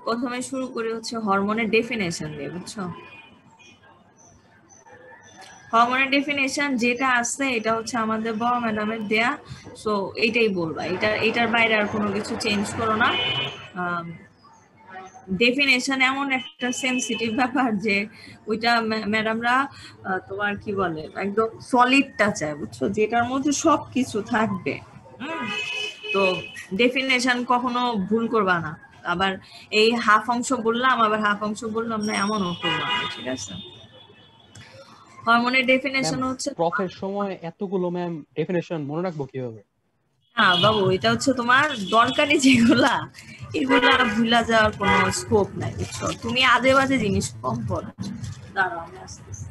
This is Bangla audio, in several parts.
প্রথমে শুরু করি হচ্ছে হরমোনের ডেফিনেশন দিয়ে, বুঝছো? হরমোনের ডেফিনেশন যেটা আছে এটা হচ্ছে আমাদের বড় ম্যাডামের দেয়া, সো এইটাই বলবা, এটার বাইরে আর কোনো কিছু চেঞ্জ করো না। ডেফিনেশন এমন একটা সেনসিটিভ ব্যাপার যে ওইটা ম্যাডামরা তোমার কি বলে একদম সলিডটা চায়, বুঝছো, যেটার মধ্যে সব কিছু থাকবে। তো ডেফিনেশন কখনো ভুল করবা না, আবার এই হাফ অংশ বললাম আবার হাফ অংশ বললাম না এমনও করবা না, ঠিক আছে? হরমোনের ডেফিনেশন হচ্ছে, প্রফের সময় এতগুলো ম্যাম ডেফিনেশন মনে রাখবো কিভাবে? হ্যাঁ বাবু, এটা হচ্ছে তোমার দরকারি যেগুলা, এগুলা ভুলা যাওয়ার কোনো স্কোপ নাই, বুঝছো? তুমি আজে বাজে জিনিস কম পড়ো। দাঁড়াও আমি আসতেছি।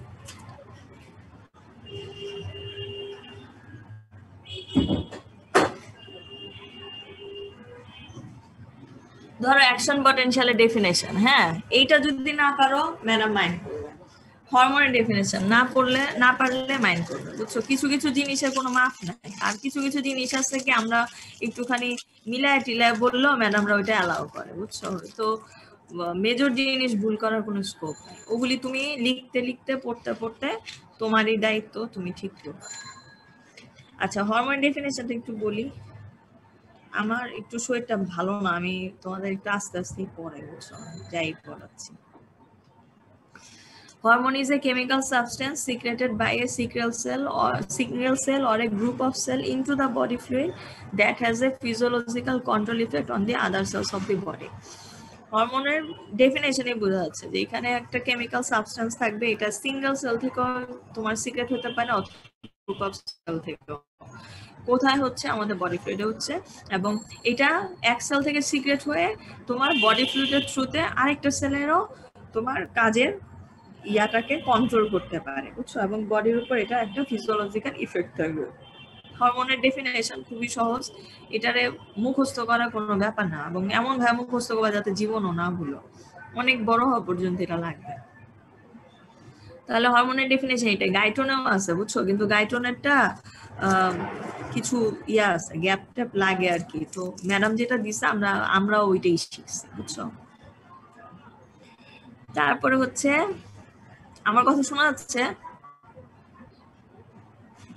ধরো অ্যাকশন পটেনশিয়ালের ডেফিনেশন, হ্যাঁ, এইটা যদি না পারো ম্যাডাম মাইন্ড করবে। হরমোনের ডেফিনেশন না পারলে মাইন্ড করবে, বুঝছো? কিছু কিছু জিনিসের কোনো মাপ নাই, আর কিছু কিছু জিনিস আছে কি আমরা একটুখানি মিলায় টিলায় বললেও ম্যাডামরা ওইটা অ্যালাউ করে, বুঝছো? তো মেজর জিনিস ভুল করার কোনো স্কোপ নেই, ওগুলি তুমি লিখতে লিখতে পড়তে পড়তে তোমারই দায়িত্ব, তুমি ঠিক করবে। আচ্ছা, হরমোন ডেফিনেশনটা একটু বলি। আমার একটু শরীরটা ভালো না, আমি তোমাদের একটু আস্তে আস্তে পড়াই, বুঝছো, যাই পড়াচ্ছি। Hormone is a chemical substance secreted by a single cell or a group of cells into the body fluid that has a physiological control effect on the other cells of the body. হরমোনের ডেফিনেশনে বোঝা যাচ্ছে যে এখানে একটা কেমিক্যাল সাবস্টেন্স থাকবে, এটা সিঙ্গেল সেল থেকে তোমার সিক্রেট হতে পারে অথবা গ্রুপ অফ সেল থেকে। কোথায় হচ্ছে? আমাদের বডি ফ্লুইডে হচ্ছে, এবং এটা এক সেল থেকে সিক্রেট হয়ে তোমার বডি ফ্লুইডের থ্রুতে আরেকটা সেলেরও তোমার কাজের ইয়াটাকে কন্ট্রোল করতে পারে, বুঝছো? এবং বডির উপর এটা একটা ফিজিওলজিক্যাল ইফেক্ট থাকবে। হরমোনের ডেফিনেশন খুবই সহজ, এটারে মুখস্থ করা কোনো ব্যাপার না, এবং এমন ভাবে মুখস্থ করা যাতে জীবনও না ভুলো, অনেক বড় হওয়া পর্যন্ত এটা লাগবে। তাহলে হরমোনের ডেফিনেশন এটা, গাইটনেও আছে, বুঝছো, কিন্তু গাইটনেরটা কিছু ইয়া আছে, গ্যাপ ট্যাপ লাগে আর কি। তো ম্যাডাম যেটা দিছে আমরা ওইটাই শিখছি, বুঝছো? তারপরে হচ্ছে, আমার কথা শোনা যাচ্ছে?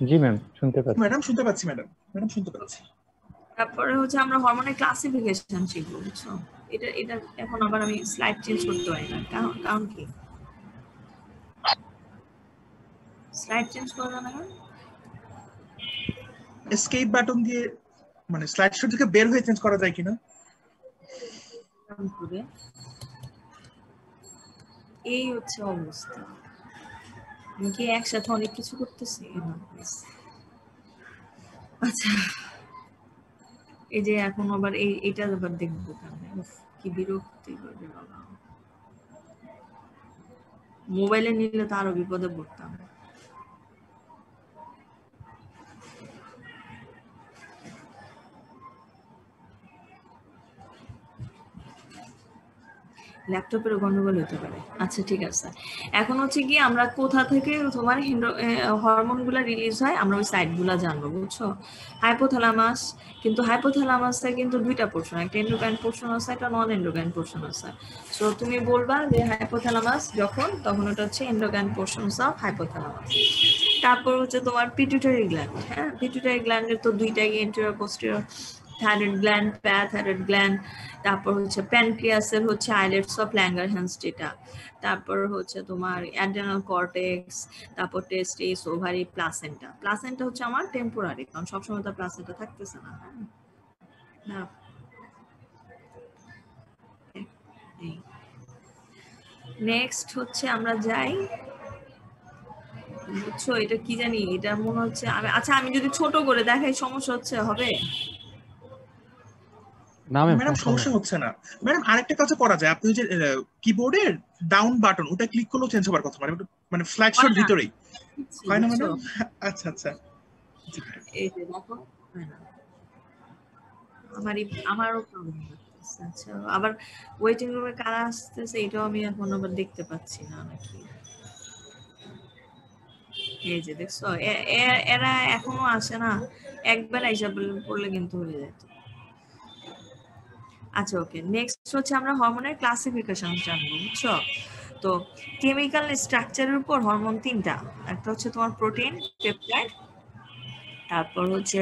জি ম্যাম, শুনতে পাচ্ছি। ম্যাডাম শুনতে পাচ্ছি, ম্যাডাম শুনতে পাচ্ছি। তারপরে হচ্ছে আমরা হরমোনের ক্লাসিফিকেশন শিখবো, বুঝছো? এটা এখন আবার আমি স্লাইড চেঞ্জ করতে পারি না, কারণ কি স্লাইড চেঞ্জ করা না? এসকেপ বাটন দিয়ে মানে স্লাইড শো থেকে বের হয়ে চেঞ্জ করা যায় কিনা? এই হচ্ছে অবস্থা, আমি কি একসাথে অনেক কিছু করতেছি? আচ্ছা, এই যে এখন আবার এইটা আবার দেখবো কেন, কি বিরক্তি করে বাবা। মোবাইলে নিলে তো আরো বিপদে পড়তাম। ল্যাপটপের গন্ডগোল হতে পারে। আচ্ছা ঠিক আছে, এখন হচ্ছে কি আমরা কোথা থেকে তোমার হরমোনগুলো রিলিজ হয় আমরা ওই সাইটগুলো জানবো, বুঝছো? হাইপোথ্যালামাস, কিন্তু হাইপোথ্যালামাসে কিন্তু দুইটা পোর্শন, একটা এন্ডোক্রাইন পোর্শন আছে, একটা নন এন্ডোক্রাইন পোর্শন আছে। সো তুমি বলবা যে হাইপোথ্যালামাস যখন, তখন ওটা হচ্ছে এন্ডোক্রাইন পোর্শন অফ হাইপোথ্যালামাস। তারপর হচ্ছে তোমার পিটুইটারি গ্ল্যান্ড, হ্যাঁ, পিটুইটারি গ্ল্যান্ডের তো দুইটাই, anterior posterior, thyroid gland, parathyroid gland. তারপর হচ্ছে প্যানক্রিয়াসের হচ্ছে আইলেটস অফ ল্যাঙ্গারহ্যান্স যেটা, তারপর হচ্ছে তোমার অ্যাড্রেনাল কর্টেক্স, তারপর টেস্টিস, ওভারি, প্লাসেন্টা। প্লাসেন্টা হচ্ছে আমার টেম্পোরারি, কারণ সবসময় তো প্লাসেন্টা থাকতেছে না। হ্যাঁ, নেক্সট হচ্ছে আমরা যাই, বুঝছো? এটা কি জানি, এটা মনে হচ্ছে আচ্ছা আমি যদি ছোট করে দেখাই সমস্যা হচ্ছে হবে? না ম্যাম, ম্যাডাম সমস্যা হচ্ছে না। ম্যাডাম আরেকটা কাজ করা যায়, আপনি যে কিবোর্ডের ডাউন বাটন ওটা ক্লিক করলেও চেঞ্জ হবার কথা, মানে স্লাইড শোর ভিতরেই হয় না ম্যাডাম? আচ্ছা আচ্ছা, এই যে দেখো, আমারও প্রবলেম হচ্ছে। আচ্ছা, আবার ওয়েটিং রুমে কারা আসতেছে এটাও আমি এখন আবার দেখতে পাচ্ছি না নাকি। এই যে দেখছো, এরা এখনো আসে না, একবার আইসা পড়লে কিন্তু হয়ে যেত। আচ্ছা ওকে, নেক্সট হচ্ছে আমরা হরমোনের ক্লাসিফিকেশন জানবো, বুঝছো? তো কেমিক্যাল স্ট্রাকচারের উপর হরমোন তিনটা, একটা হচ্ছে তোমার প্রোটিন, পেপটাইড, তারপর হচ্ছে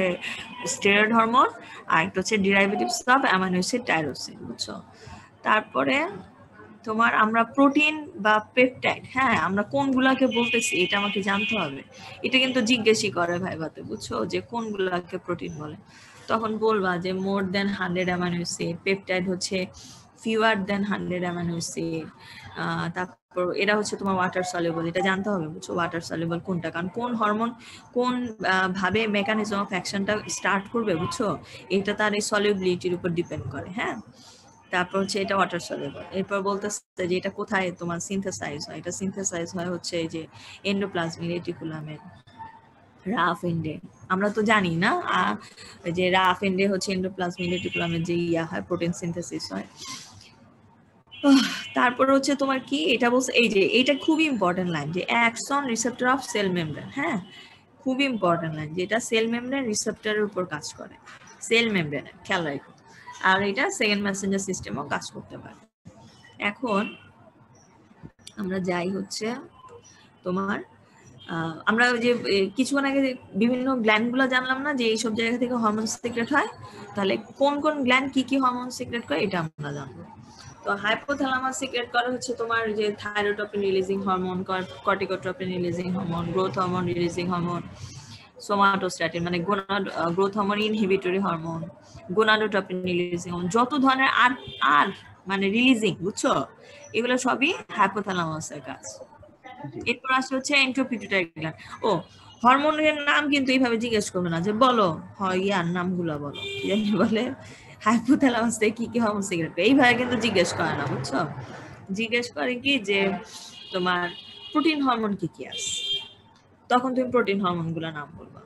স্টেরয়েড হরমোন, আর একটা হচ্ছে derivatives of amino acid tyrosine, বুঝছো? তারপরে তোমার আমরা প্রোটিন বা পেপটাইড, হ্যাঁ আমরা কোনগুলাকে বলতেছি এটা আমাকে জানতে হবে। এটা কিন্তু জিজ্ঞেসই করে ভাইভাতে, বুঝছো, যে কোনগুলাকে প্রোটিন বলে। তখন বলবা যে মোর দেন 100 অ্যামাইনো অ্যাসিড, পেপটাইড হচ্ছে ফিউয়ার দেন 100 অ্যামাইনো অ্যাসিড, তারপর এরা হচ্ছে তোমার ওয়াটার সলিউবল, এটা জানতে হবে, বুঝছো, ওয়াটার সলিউবল কোনটা, কারণ কোন হরমোন কোন ভাবে মেকানিজম অফ অ্যাকশনটা স্টার্ট করবে, বুঝছো, এটা তার এই সলিউবিলিটির উপর ডিপেন্ড করে। হ্যাঁ, তারপর হচ্ছে এটা ওয়াটার সলিউবল। এরপর বলতেছে যে এটা কোথায় তোমার সিনথেসাইজ হয়, এটা সিনথেসাইজ হয় হচ্ছে এই যে এন্ডোপ্লাজমিক রেটিকুলামের রাফ এন্ডে। আমরা তো জানি না যে রাফ এন্ডে হচ্ছে এন্ডোপ্লাজমিক রেটিকুলামের যে ইয়া হয়, প্রোটিন সিনথেসিস হয়। তারপর হচ্ছে তোমার কি এটা বলছে, এই যে এটা খুবই ইম্পর্টেন্ট লাইন, যে action receptor of cell membrane. হ্যাঁ, খুবই ইম্পর্টেন্ট লাইন, যেটা সেল মেমব্রেন রিসেপ্টরের উপর কাজ করে, সেল মেমব্রেনে, খেয়াল রাখো। আর এটা সেকেন্ড মেসেঞ্জার সিস্টেমও কাজ করতে পারে। এখন আমরা যাই হচ্ছে তোমার আমরা যে কিছুক্ষণ আগে বিভিন্ন গ্ল্যান্ড গুলো জানলাম না, যে এইসব জায়গা থেকে হরমোন সিক্রেট হয়, তাহলে কোন কোন গ্ল্যান্ড কি কি হরমোন সিক্রেট করে এটা আমরা জানবো। তো হাইপোথ্যালামাস সিক্রেট করে হচ্ছে তোমার যে thyrotropin releasing hormone, corticotropin releasing hormone, growth hormone releasing hormone, somatostatin মানে growth hormone inhibitory hormone, gonadotropin releasing hormone, যত ধরনের আর মানে রিলিজিং, বুঝছো, এগুলো সবই হাইপোথ্যালামাসের কাজ। এরপর আসে হচ্ছে এন্ডোপিটুইটারি গ্ল্যান্ড। ও, হরমোনের নাম কিন্তু এইভাবে জিজ্ঞেস করবে না যে বলো ইয়ার নামগুলো বলো, কি জানি বলে, হাইপোথ্যালামাস থেকে কি কি হরমোন সিক্রেট করে, এইভাবে কিন্তু জিজ্ঞেস করে না, বুঝছো। জিজ্ঞেস করে কি যে তোমার প্রোটিন হরমোন কি কি আছে, তখন তুমি প্রোটিন হরমোন গুলো নাম বলবা।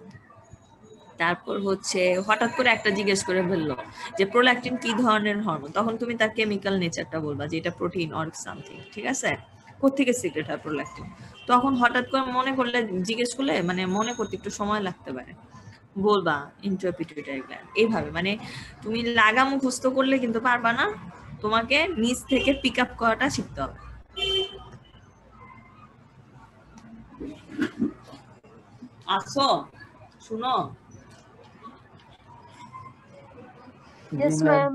তারপর হচ্ছে হঠাৎ করে একটা জিজ্ঞেস করে ফেললো যে প্রোল্যাকটিন কি ধরনের হরমোন, তখন তুমি তার কেমিক্যাল নেচারটা বলবা যে এটা প্রোটিন অর সামথিং, ঠিক আছে। কোত্থেকে সিক্রেট হয় প্রোল্যাকটিন, তখন হঠাৎ করে মনে করলে, জিজ্ঞেস করলে মানে মনে করতে একটু সময় লাগতে পারে, বলবা ইন্ট্রাপিটুইটারি গ্ল্যান্ড। এইভাবে মানে তুমি লাগা মুখস্থ করলে কিন্তু পারবা না, তোমাকে নিজ থেকে পিক আপ করাটা শিখতে হবে। আসো, শুনো। Yes, ma'am.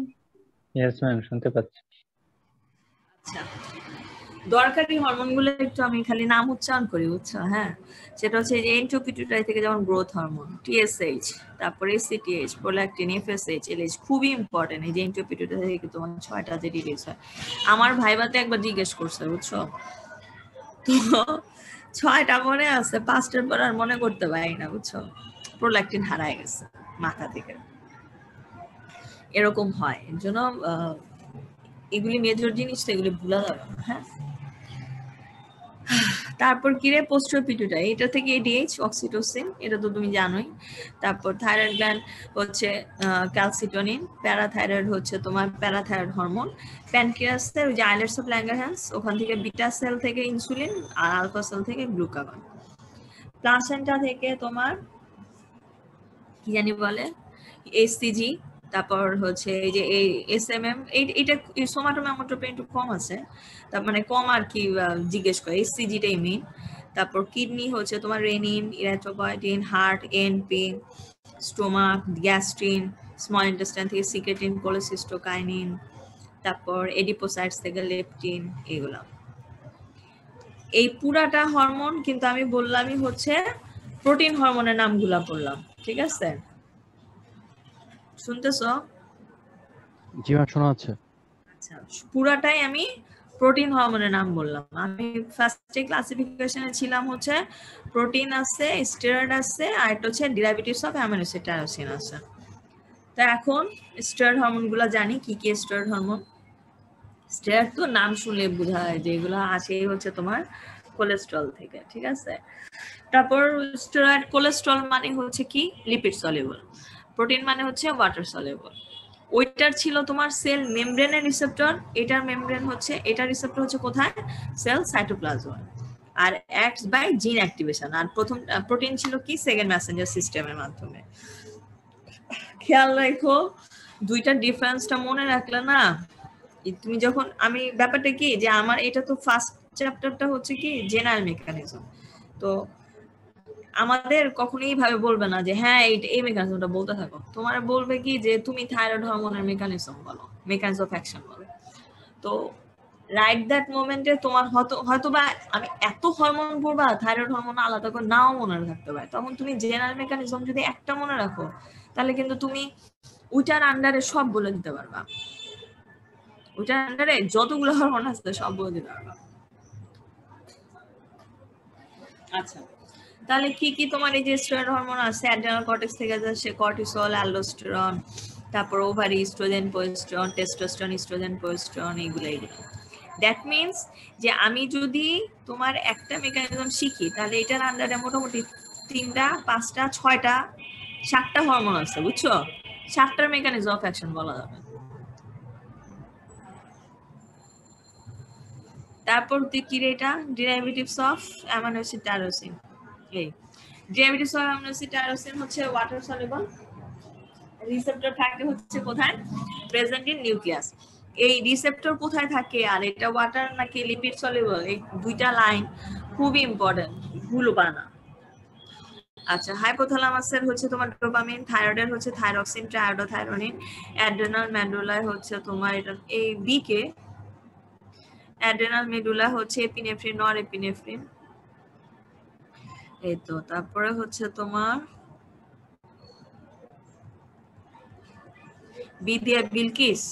Yes, ma'am, শুনতে পাচ্ছি। আচ্ছা, দরকারি হরমোনগুলো একটু আমি খালি নাম উচ্চারণ করি, বুঝছো। হ্যাঁ, সেটা হচ্ছে যে এন্ডোপিটুইটারি থেকে যেমন গ্রোথ হরমোন, টিএসএইচ, তারপরে এসিটিএইচ, প্রোল্যাকটিন, এফএসএইচ, এলএইচ, খুবই ইম্পর্টেন্ট। এই যে এন্ডোপিটুইটারি থেকে তোমার 6টা যে রিলিজ হয়, আমার ভাইবাতে একবার জিজ্ঞেস করছে, বুঝছো, তো 6টা মনে আছে, 5টার পর আর মনে করতে পারি না, বুঝছো, প্রোল্যাকটিন হারায় গেছে মাথা থেকে। এরকম হয়, এর জন্য এগুলি মেজর জিনিস, তো এগুলি ভুলা যাবে না। হ্যাঁ, তারপর কি রে, পোস্টার পিটুইটারি, এটা থেকে এডিএইচ, অক্সিটোসিন, এটা তো তুমি জানোই। তারপর থাইরয়েড গ্ল্যান্ড হচ্ছে ক্যালসিটোনিন, প্যারাথাইরয়েড হচ্ছে তোমার প্যারাথাইরয়েড হরমোন, প্যানক্রিয়াসের ওই যে আইলেটস অফ ল্যাঙ্গারহ্যান্স, ওখান থেকে বিটা সেল থেকে ইনসুলিন, আর আলফা সেল থেকে গ্লুকাগন। প্লাসেন্টা থেকে তোমার কি জানি বলে এসসিজি, তারপর হচ্ছে এই যে এই এসএমএম, এইটা সোমাটোমেমোট্রোপিন একটু কম আছে, তার মানে কম আর কি জিজ্ঞেস করে, এসসিজিটাই মেইন। তারপর কিডনি হচ্ছে তোমার renin, erythropoietin, heart ANP, stomach gastrin, small intestine থেকে সিক্রেটিন, কোলেসিস্টোকাইনিন, তারপর এডিপোসাইটস থেকে লেপটিন, এগুলো। এই পুরাটা হরমোন কিন্তু আমি বললামই হচ্ছে প্রোটিন হরমোনের নামগুলা বললাম, ঠিক আছে, শুনতেছো? জি ম্যাম, শোনা যাচ্ছে। আচ্ছা, পুরাটাই আমি প্রোটিন হরমোনের নাম বললাম। আমি ফার্স্টে ক্লাসিফিকেশনে ছিলাম হচ্ছে প্রোটিন আছে, স্টেরয়েড আছে, আর একটা হচ্ছে derivatives of amino acid tyrosine আছে। তো এখন স্টেরয়েড হরমোনগুলো জানি কি কি স্টেরয়েড হরমোন। স্টেরয়েড তো নাম শুনলে বোঝা যায় যে এগুলো আসে হচ্ছে তোমার কোলেস্ট্রল থেকে, ঠিক আছে। তারপর স্টেরয়েড, কোলেস্ট্রল মানে হচ্ছে কি লিপিড সলিউবল, প্রোটিন মানে হচ্ছে ওয়াটার সলিউবল। ওইটার ছিল তোমার সেল মেমব্রেনের রিসেপ্টর, এটার মেমব্রেন হচ্ছে, এটার রিসেপ্টর হচ্ছে কোথায়, সেল সাইটোপ্লাজম, আর অ্যাক্টস বাই জিন অ্যাক্টিভেশন। আর প্রথম প্রোটিন ছিল কি সেকেন্ড মেসেঞ্জার সিস্টেমের মাধ্যমে। খেয়াল রাখো দুইটা ডিফারেন্সটা মনে রাখলে না, তুমি যখন আমি ব্যাপারটা কি যে আমার এটা তো ফার্স্ট চ্যাপ্টারটা হচ্ছে কি জেনারেল মেকানিজম, তো আমাদের কখনোই ভাবে বলবে না যে হ্যাঁ এই মেকানিজমটা বলতে থাকো, তোমার বলবে কি যে তুমি থাইরয়েড হরমোনের মেকানিজম বলো, মেকানিজম অফ অ্যাকশন বলো। তো রাইট দ্যাট মোমেন্টে তোমার হয়তো বা আমি এত হরমোন বলবা থাইরয়েড হরমোন আলাদা করে নাও মনে রাখতে পারে, তখন তুমি জেনারেল মেকানিজম যদি একটা মনে রাখো তাহলে কিন্তু তুমি ওইটার আন্ডারে সব বলে দিতে পারবা, ওইটার আন্ডারে যতগুলো হরমোন আছে সব বলে দিতে পারবা। আচ্ছা, তাহলে কি কি তোমার এই যে স্টেরয়েড হরমোন আছে অ্যাড্রিনাল কর্টেক্স থেকে যাচ্ছে কর্টিসল, অ্যালডোস্টেরন, তারপর ovary, oestrogen, progesterone, testosterone, oestrogen, progesterone, এইগুলো। দ্যাট মিনস যে আমি যদি তোমার একটা মেকানিজম শিখি তাহলে এটার আন্ডারে মোটামুটি 3টা 5টা 6টা 7টা হরমোন আছে, বুঝছো? 7টার মেকানিজম অফ অ্যাকশন বলা যাবে। তারপর কি রে এটা derivatives of amino acid tyrosine. এই derivatives of amino acid tyrosine হচ্ছে ওয়াটার সলিউবল, রিসেপ্টর থাকে হচ্ছে কোথায়, প্রেজেন্ট ইন নিউক্লিয়াস। এই রিসেপ্টর কোথায় থাকে আর এটা ওয়াটার নাকি লিপিড সলিউবল, এই দুইটা লাইন খুবই ইম্পর্টেন্ট, ভুলবা না। আচ্ছা, হাইপোথ্যালামাসের হচ্ছে তোমার ডোপামিন, থাইরয়েডের হচ্ছে থাইরক্সিন, ট্রায়োডোথাইরোনিন, অ্যাড্রেনাল মেডুলায় হচ্ছে তোমার এটা এই বি কে অ্যাড্রেনাল মেডুলা হচ্ছে এপিনেফ্রিন, নর এপিনেফ্রিন। এই তো তারপরে হচ্ছে তোমার বি দিয়ে বিলকিস।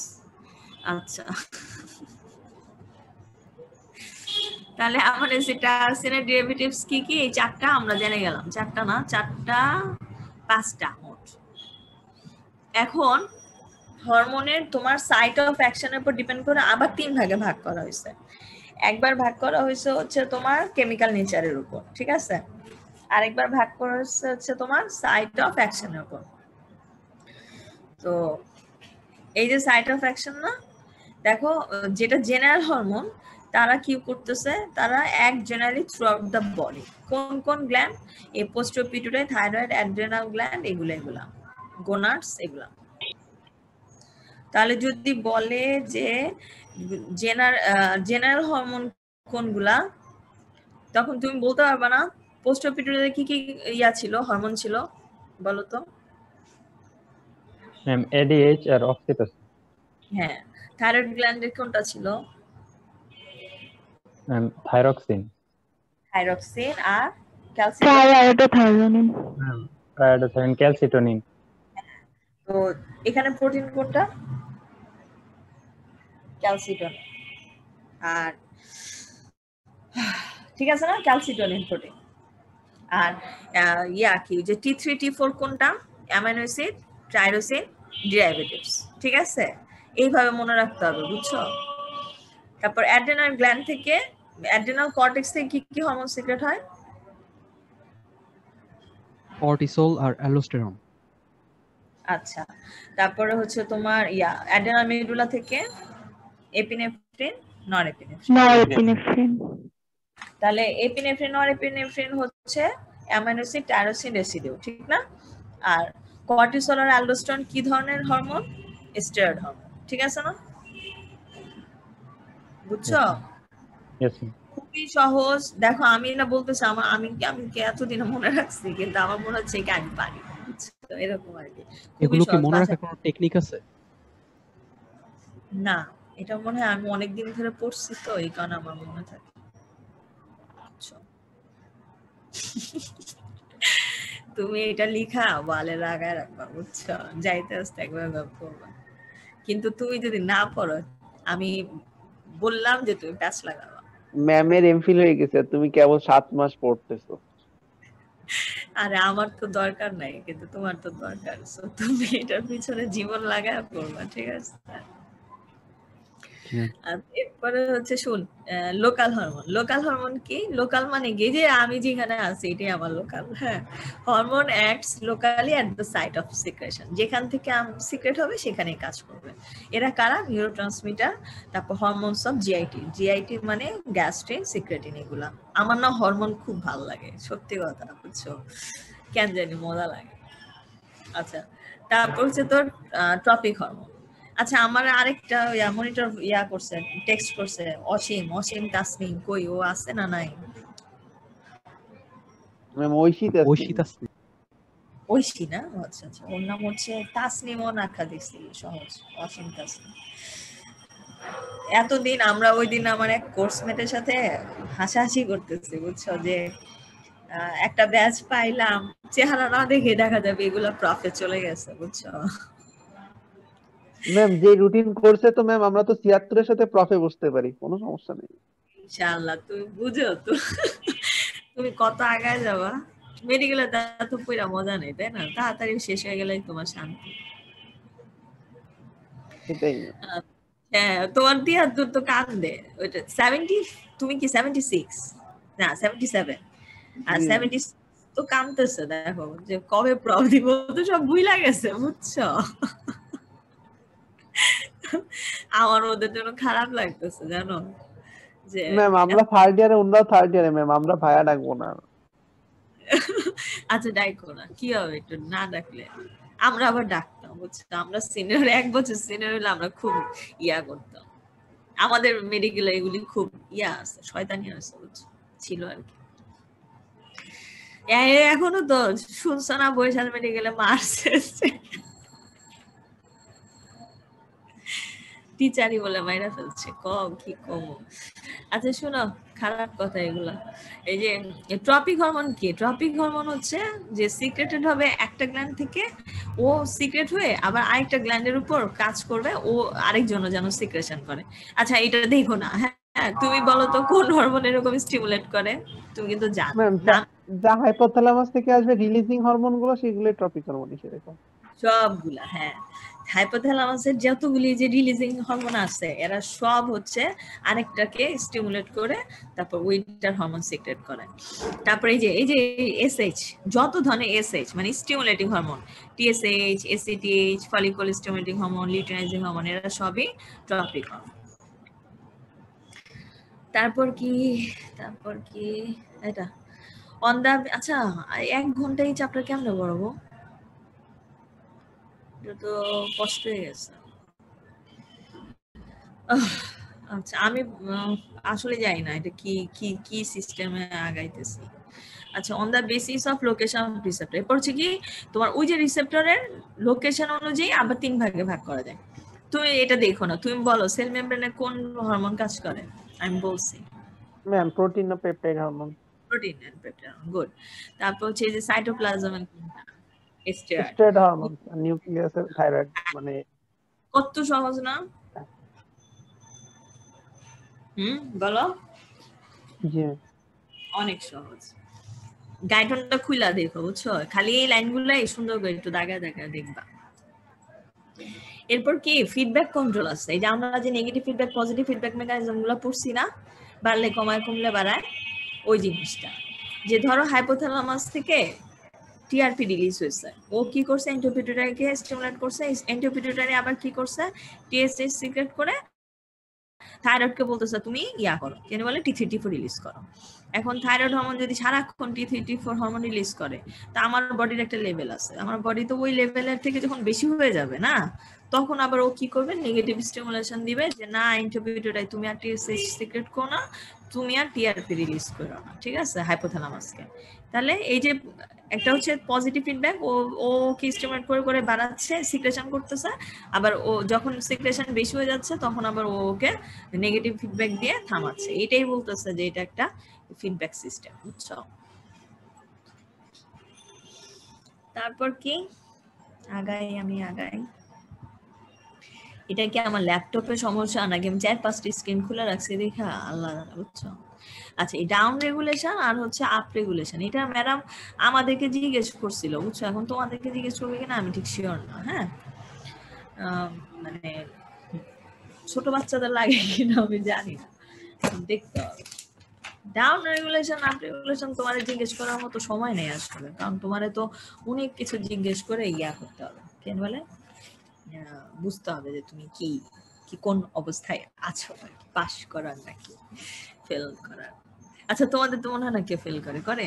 আচ্ছা, তাহলে আমার যেটা সিনের ডেরিভেটিভস কি কি, এই 4টা আমরা জেনে গেলাম, 4টা না 4টা 5টা মোট। এখন হরমোনের তোমার সাইট অফ অ্যাকশনের উপর ডিপেন্ড করে আবার 3 ভাগে ভাগ করা হয়েছে। একবার ভাগ করা হয়েছে হচ্ছে তোমার কেমিক্যাল নেচারের উপর, ঠিক আছে, আরেকবার ভাগ করা হচ্ছে তোমার সাইট অফ অ্যাকশনের উপর। তো এই যে সাইট অফ অ্যাকশন না, দেখো যেটা জেনারেল হরমোন তারা কি করতেছে, তারা এক generally through out the body. কোন কোন গ্ল্যান্ড, এই posterior pituitary, thyroid, adrenal gland, এগুলা গোনাডস এগুলা। তাহলে যদি বলে যে জেনারেল হরমোন কোনগুলা, তখন তুমি বলতে পারবে না পোস্টেরিয়র পিটুইটারিতে কি কি ইয়া ছিল, হরমোন ছিল বলো তো? ম্যাম এডিএইচ আর অক্সিটোসিন। হ্যাঁ, থাইরয়েড গ্ল্যান্ডের কোনটা ছিল? Ma'am thyroxine. থাইরক্সিন আর ক্যালসিটনিন। ট্রায়োডোথাইরোনিন। Ma'am triiodothyronine, calcitonin. তো এখানে প্রোটিন কোনটা? ক্যালসিটনিন। আর ঠিক আছে না, ক্যালসিটনিন প্রোটিন। আর ইয়া কি যে T3 T4 কোনটা? Amino acid, tyrosine, derivatives. ঠিক আছে, এইভাবে মনে রাখতে হবে, বুঝছো? তারপর অ্যাড্রেনাল গ্ল্যান্ড থেকে, অ্যাড্রেনাল কর্টেক্স থেকে কি কি হরমোন সিক্রেট হয়? কর্টিসল আর অ্যালডোস্টেরন। আচ্ছা, তারপরে হচ্ছে তোমার ইয়া অ্যাড্রেনাল মেডুলা থেকে এপিনেফ্রিন, নরএপিনেফ্রিন। তাহলে এপিনেফ্রিন, নরএপিনেফ্রিন হচ্ছে অ্যামাইনো অ্যাসিড টাইরোসিন রেসিডিউ, ঠিক না? আর কর্টিসল আর অ্যালডোস্টেরন কি ধরনের হরমোন? স্টেরয়েড হরমোন, ঠিক আছে না? বুঝছো? খুবই সহজ। দেখো আমি না বলতেছি আমি এতদিন মনে রাখছি, কিন্তু আমার মনে হচ্ছে কি আমি পারি, এরকম আর কি। এগুলো কি মনে রাখার কোনো টেকনিক আছে? না, এটা মনে হয় আমি অনেকদিন ধরে পড়ছি তো এই কারণে আমার মনে থাকে। তুমি এটা লিখা ওয়ালে লাগায় রাখবা, বুঝছো? যাইতে আসতে একবার করবা, কিন্তু তুমি যদি না পড়ো আমি বললাম যে তুমি প্যাচ লাগাবা। ম্যামের এমফিল হয়ে গেছে, তুমি কেবল 7 মাস পড়তেছো। আরে আমার তো দরকার নাই, কিন্তু তোমার তো দরকার, সো তুমি এটার পিছনে জীবন লাগায় পড়বা, ঠিক আছে? এরপরে হচ্ছে শুন, লোকাল হরমোন। লোকাল হরমোন কি? লোকাল মানে কি যে আমি যেখানে আছি এটাই আমার লোকাল। হ্যাঁ, hormone acts locally at the site of secretion, যেখান থেকে সিক্রেট হবে সেখানেই কাজ করবে। এরা কারা? নিউরোট্রান্সমিটার, তারপর হরমোনস অফ জিআইটি। জিআইটি মানে গ্যাস্ট্রিন, সিক্রেটিন, এগুলা। আমার না হরমোন খুব ভালো লাগে, সত্যি কথা, বুঝছো? কেন জানি মজা লাগে। আচ্ছা, তারপর হচ্ছে তোর ট্রপিক হরমোন। আচ্ছা আমার আরেকটা মনিটর করছে, টেক্সট করছে অসীম তাসনিম, কই ও আছে না নাই? ম্যাম ঐশী তাসনিম। ঐশী না? আচ্ছা আচ্ছা, ওর নাম হচ্ছে তাসনিম, ও নাখা দিছি সহজ, অসীম তাসনিম। এতদিন আমরা ওই দিন আমার এক কোর্সমেটের সাথে হাসাহাসি করতেছি বুঝছো, যে একটা ব্যাচ পাইলাম, চেহারা না দেখে দেখা যাবে এগুলা প্রফে চলে গেছে বুঝছো। ম্যাম যে রুটিন করছে তো ম্যাম আমরা তো ৭৬ এর সাথে প্রফে বসতে পারি, কোনো সমস্যা নেই ইনশাআল্লাহ। তুমি বুঝো তো তুমি কত আগায় যাবা। মেডিকেলে তো পুরা মজা নেই তাই না, তাড়াতাড়ি শেষ হয়ে গেলেই তোমার শান্তি। এটাই। হ্যাঁ তোমার দিয়া দূর তো কান্দে ওইটা 70, তুমি কি 76 না 77, আর 76 তো কান্দতেছে দেখো যে কবে প্রব দিব, তো সব ভুইলা গেছে বুঝছো। আমার ওদের জন্য খারাপ লাগতেছে জানো, যে ম্যাম আমরা থার্ড ইয়ারে, ওনারাও থার্ড ইয়ারে ম্যাম, আমরা ভাইয়া ডাকবো না। আচ্ছা ডাকো না, কি হবে একটু না ডাকলে। আমরা আবার ডাকতাম বুঝছো, আমরা সিনিয়র, 1 বছর সিনিয়র হলে আমরা খুব করতাম। আমাদের মেডিকেলে এগুলি খুব আছে, শয়তানি আছে বুঝছো, ছিল আর কি। এখনো তো শুনছো না বরিশাল মেডিকেলে মারছে টিচারই বলে মাইরা ফেলছে, কি কম। আচ্ছা শোনো, খারাপ কথা এগুলা। এই যে ট্রপিক হরমোন কি? ট্রপিক হরমোন হচ্ছে যে সিক্রেটেড হবে একটা গ্ল্যান্ড থেকে, ও সিক্রেট হয়ে আবার আরেকটা গ্ল্যান্ডের উপর কাজ করবে, ও আরেকজন যেন সিক্রেশন করে। আচ্ছা এটা দেখো না, হ্যাঁ তুমি বলো তো কোন হরমোন এরকম স্টিমুলেট করে? তুমি কিন্তু জানো যা হাইপোথ্যালামাস থেকে আসবে রিলিজিং হরমোন গুলো, সেগুলো ট্রপিক হরমোন হিসেবে সবগুলা। হ্যাঁ হাইপোথ্যালামাসের যতগুলি যে রিলিজিং হরমোন আছে এরা সব হচ্ছে আরেকটাকে স্টিমুলেট করে, তারপর উইন্টার হরমোন সিক্রেট করে। তারপরে এই যে এসএইচ, যত ধরনের এসএইচ মানে stimulating hormone, TSH, ACTH, follicle stimulating hormone, luteinising hormone, এরা সবই ট্রপিক হরমোন। তারপর কি এটা অন দা। আচ্ছা 1 ঘন্টা এই চ্যাপ্টার কেমনে পড়বো? তো কষ্ট হয়ে গেছে। আচ্ছা আমি আসলে জানি না এটা কি সিস্টেমে আগাইতেছি। আচ্ছা on the basis of location of receptor, এরপর হচ্ছে কি তোমার ওই যে রিসেপ্টরের লোকেশন অনুযায়ী আবার 3 ভাগে ভাগ করা যায়। তুমি এটা দেখো না, তুমি বলো সেল মেমব্রেনে কোন হরমোন কাজ করে? আমি বলছি ম্যাম প্রোটিন ও peptide hormone. Protein and peptide, good. তারপর হচ্ছে যে সাইটোপ্লাজম এন্ড স্টেরয়েড হরমোন, নিউক্লিয়াসের থাইরয়েড। মানে কত সহজ না? বলো। জি অনেক সহজ। গাইডনটা খুইলা দেখো বুঝছো, খালি এই লাইনগুলাই সুন্দর করে একটু দাগায় দেখবা। এরপর কি ফিডব্যাক কন্ট্রোল আছে, এই যে আমরা যে negative feedback positive feedback mechanism গুলো পড়ছি না, বাড়লে কমায় কমলে বাড়ায়, ওই জিনিসটা। যে ধরো হাইপোথ্যালামাস থেকে টিআরপি রিলিজ হয়েছে, ও কি করছে এন্ডোপিটুইটারিকে স্টিমুলেট করছে, এন্ডোপিটুইটারি আবার কি করছে টিএসএইচ সিক্রেট করে থাইরয়েডকে বলতেছে তুমি করো, কেন বলে টি3 টি4 রিলিজ করো। এখন থাইরয়েড হরমোন যদি সারাক্ষণ টি3 টি4 হরমোন রিলিজ করে, তা আমার বডির একটা লেভেল আছে, আমার বডি তো ওই লেভেলের থেকে যখন বেশি হয়ে যাবে না, তখন আবার ও কি করবে নেগেটিভ স্টিমুলেশন দিবে, যে না এন্ডোপিটুইটারি তুমি আর টিএসএইচ সিক্রেট করো না, তুমি আর টিআরপি রিলিজ করো না, ঠিক আছে হাইপোথ্যালামাসকে। তাহলে এই যে একটা হচ্ছে পজিটিভ ফিডব্যাক, ও কি স্টিমুলেট করে বাড়াচ্ছে, সিক্রেশন করতেছে, আবার ও যখন সিক্রেশন বেশি হয়ে যাচ্ছে তখন আবার ওকে নেগেটিভ ফিডব্যাক দিয়ে থামাচ্ছে। এটাই বলতেছে যে এটা একটা ফিডব্যাক সিস্টেম, বুঝছো? তারপর কি আমি আগাই। এটা কি আমার ল্যাপটপের সমস্যা নাকি আমি 4-5টি স্ক্রিন খুলে রাখছি দেখা আল্লাহ, বুঝছো? আচ্ছা এই ডাউন রেগুলেশন আর হচ্ছে আপ রেগুলেশন, এটা ম্যাডাম আমাদেরকে জিজ্ঞেস করছিল বুঝছো, এখন তোমাদেরকে জিজ্ঞেস করবে কিনা আমি ঠিক শিওর না। হ্যাঁ মানে ছোট বাচ্চাদের লাগে কিনা আমি জানি না, দেখতে হবে। ডাউন রেগুলেশন আপ রেগুলেশন তোমার জিজ্ঞেস করার মতো সময় নেই আসলে, কারণ তোমারে তো অনেক কিছু জিজ্ঞেস করে করতে হবে, কেন বলে বুঝতে হবে যে তুমি কি কোন অবস্থায় আছো, পাস করার নাকি ফেল করার। আচ্ছা তোমাদের তো মনে হয় না কে ফেল করে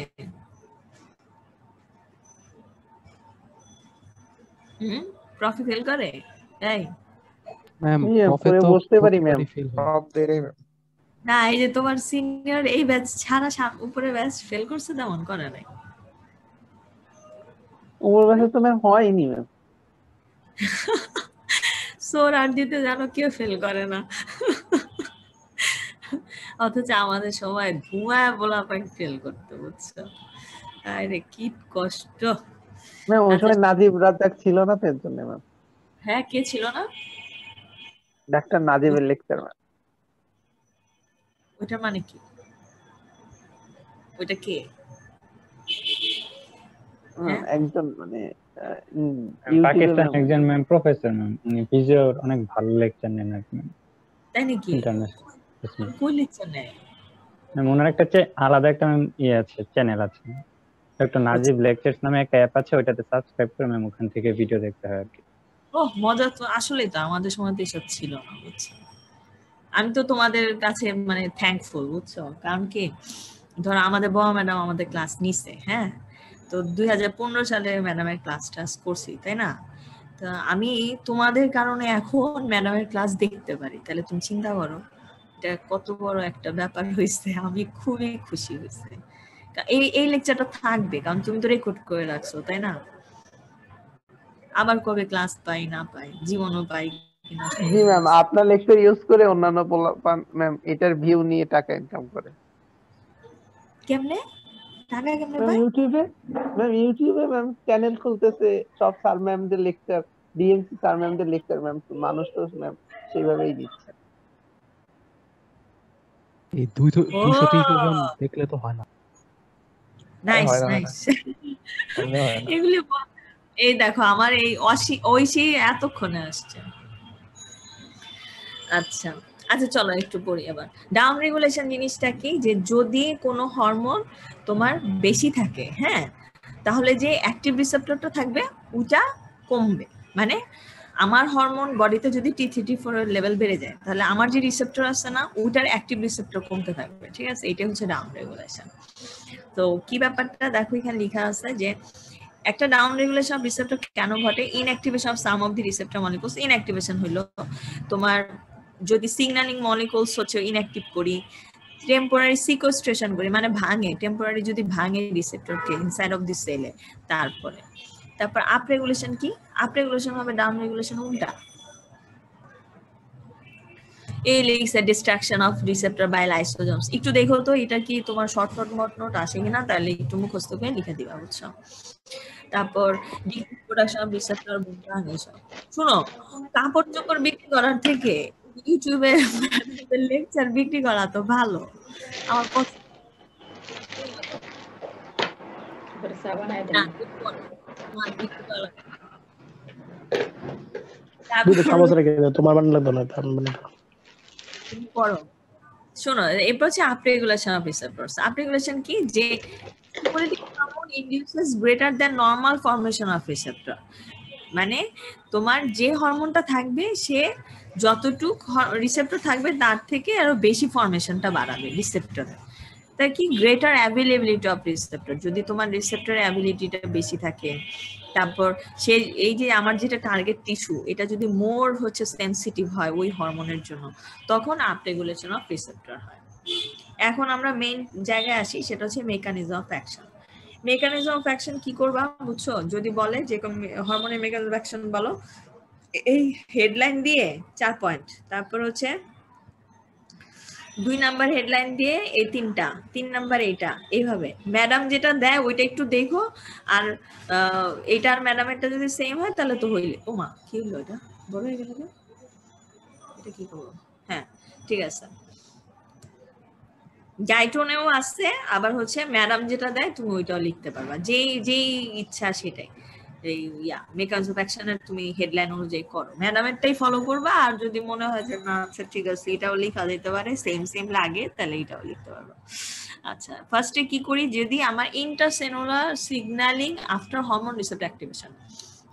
প্রফি ফেল করে তাই ম্যাম ইয়ে, প্রফে পরে তো বসতে পারি ম্যাম। প্রতিবারই ফেল হয়। সব দেরে না এই যে তোমার সিনিয়র এই ব্যাচ ছাড়া উপরে ব্যাচ ফেল করছে তেমন করে নাই ওর কাছে তো ম্যাম হয়নি ম্যাম। সোর আর দিতে জানো কেউ ফেল করে না অথচ আমাদের সময় ধোঁয়ায় বলা পাই ফেল করতে বুঝছো আরে কি কষ্ট ম্যাম ওই সময় নাজিব রাজ্জাক ছিল না তো এর জন্য ম্যাম। হ্যাঁ কে ছিল না ডাক্তার নাজিবের লেকচার ম্যাম। ওইটা মানে কি ওইটা কে একজন মানে পাকিস্তান একজন ম্যাম প্রফেসর ম্যাম, উনি ফিজিওর অনেক ভালো লেকচার নেন আর কি তাই নাকি ইন্টারন্যাশনাল। কোন লেকচার নেয় ম্যাম ওনার একটা আলাদা একটা ম্যাম ইয়ে আছে, চ্যানেল আছে, একটা নাজিব লেকচারস নামে একটা অ্যাপ আছে, ওইটাতে সাবস্ক্রাইব করে ম্যাম ওখান থেকে ভিডিও দেখতে হয় আর কি। ওহ মজা তো আসলেই তো আমাদের সময় তো এসব ছিল না বুঝছো আমি তো তোমাদের কাছে মানে থ্যাঙ্কফুল বুঝছো কারণ কি ধরো আমাদের বড় ম্যাডাম আমাদের ক্লাস নিছে হ্যাঁ তো 2015 সালে ম্যাডামের ক্লাস টাস করছি তাই না তো আমি তোমাদের কারণে এখন ম্যাডামের ক্লাস দেখতে পারি তাহলে তুমি চিন্তা করো এটা কত বড় একটা ব্যাপার হয়েছে আমি খুবই খুশি হয়েছে এই লেকচারটা থাকবে কারণ তুমি তো রেকর্ড করে রাখছো তাই না আবার কবে ক্লাস পাই না পাই জীবনও পাই কিনা জি ম্যাম আপনার লেকচার ইউজ করে অন্যান্য ম্যাম এটার ভিউ নিয়ে টাকা ইনকাম করে কেমনে টাকা কেমনে ম্যাম পাই ইউটিউবে ম্যাম চ্যানেল খুলতেছে সব স্যার ম্যামদের লেকচার ডিএমসি স্যার ম্যামদের লেকচার ম্যাম মানুষ তো ম্যাম সেইভাবেই দিচ্ছে। এই 230 জন দেখলে তো হয় না। নাইস নাইস এগুলি এই দেখো আমার এই ঐশী এতক্ষণে আসছে আচ্ছা আচ্ছা চলো একটু পড়ি আবার ডাউন রেগুলেশন জিনিসটা কি যে যদি কোনো হরমোন তোমার বেশি থাকে হ্যাঁ তাহলে যে অ্যাক্টিভ রিসেপ্টরটা থাকবে ওটা কমবে মানে আমার হরমোন বডিতে যদি T3T4 এর লেভেল বেড়ে যায় তাহলে আমার যে রিসেপ্টর আছে না ওটার অ্যাক্টিভ রিসেপ্টর কমতে থাকবে ঠিক আছে এটা হচ্ছে ডাউন রেগুলেশন তো কি ব্যাপারটা দেখো এখানে লেখা আছে যে একটা ডাউন রেগুলেশন অফ রিসেপ্টর কেন ঘটে inactivation of some of the receptor molecules inactivation হলো তোমার যদি সিগন্যালিং মলিকুলস হচ্ছে ইনঅ্যাক্টিভ করি টেম্পোরারি সিকোস্ট্রেশন করি মানে ভাঙে টেম্পোরারি যদি ভাঙে রিসেপ্টরকে ইনসাইড অফ দি সেলে তারপর আপ রেগুলেশন কি আপ রেগুলেশন হবে ডাউন রেগুলেশন উল্টা এই লিখছে ডিস্ট্রাকশন অফ রিসেপ্টর বাই লাইসোজোমস একটু দেখো তো এটা কি তোমার শর্ট নোট আসে কিনা তাহলে একটু মুখস্থ করে লিখে দিবা বুঝছো তারপর প্রোডাকশন অফ রিসেপ্টর শুনো কাপড় চোপড় বিক্রি করার থেকে ইউটিউবে লেকচার বিক্রি করা তো ভালো আমার তোমার বানালে পড়ো শোনো এরপর হচ্ছে up regulation of receptors up regulation কি যে hormone induces greater than normal formation of receptor মানে তোমার যে হরমোনটা থাকবে সে যতটুক রিসেপ্টর থাকবে তার থেকে আরো বেশি ফর্মেশনটা বাড়াবে রিসেপ্টরে তাই কি গ্রেটার অ্যাভেলেবিলিটি অফ রিসেপ্টর যদি তোমার রিসেপ্টর অ্যাবিলিটিটা বেশি থাকে তারপর সে এই যে আমার যেটা টার্গেট টিস্যু এটা যদি মোর হচ্ছে সেনসিটিভ হয় ওই হরমোনের জন্য তখন আপ রেগুলেশন অফ রিসেপ্টর হয় এখন আমরা মেইন জায়গায় আসি সেটা হচ্ছে mechanism of action mechanism of action কি করবা বুঝছো যদি বলে যে হরমোনের মেকানিজম অফ অ্যাকশন বলো এই হেডলাইন দিয়ে 4 পয়েন্ট তারপর হচ্ছে 2 নাম্বার হেডলাইন দিয়ে এই 3 নাম্বার এইটা এইভাবে ম্যাডাম যেটা দেয় ওইটা একটু দেখো আর এইটা আর ম্যাডামেরটা যদি সেম হয় তাহলে তো হইলে ওমা কি হলো এটা বড় হয়ে গেল এটা কি করব হ্যাঁ ঠিক আছে গাইটনেও আছে আবার হচ্ছে ম্যাডাম যেটা দেয় তুমি ওইটাও লিখতে পারবা যেই ইচ্ছা সেটাই এই মেকানিজম অফ অ্যাকশনের তুমি হেডলাইন অনুযায়ী করো ম্যাডামেরটাই ফলো করবা আর যদি মনে হয় যে না আচ্ছা ঠিক আছে এটাও লেখা যেতে পারে সেম লাগে তাহলে এটাও লিখতে পারবা আচ্ছা ফার্স্টে কি করি যদি আমার intercellular signalling after hormone receptor activation